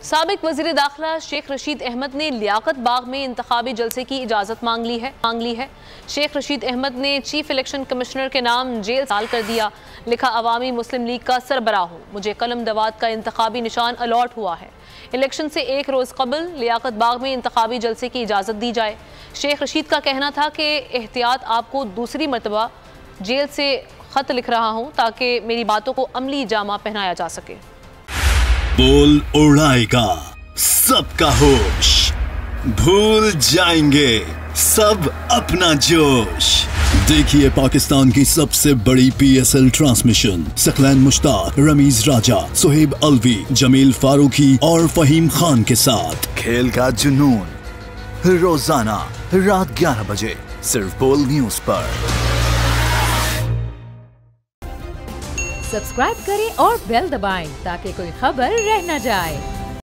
साबिक वज़ीर दाखिला शेख रशीद अहमद ने लियाकत बाग में इंतखाबी जलसे की इजाज़त मांग ली है। शेख रशीद अहमद ने चीफ इलेक्शन कमिश्नर के नाम जेल साल कर दिया। लिखा, अवामी मुस्लिम लीग का सरबराह हूँ, मुझे कलम दवात का इंतखाबी निशान अलॉट हुआ है। इलेक्शन से एक रोज़ कबल लियाकत बाग में इंतखाबी जलसे की इजाज़त दी जाए। शेख रशीद का कहना था कि एहतियात आपको दूसरी मरतबा जेल से ख़त लिख रहा हूँ ताकि मेरी बातों को अमली जामा पहनाया जा सके। बोल उड़ाएगा सबका होश, भूल जाएंगे सब अपना जोश। देखिए पाकिस्तान की सबसे बड़ी PSL ट्रांसमिशन सकलैन मुश्ताक, रमीज राजा, सुहेब अलवी, जमील फारूकी और फहीम खान के साथ खेल का जुनून रोजाना रात 11 बजे सिर्फ बोल न्यूज पर। सब्सक्राइब करें और बेल दबाएं ताकि कोई खबर रह न जाए।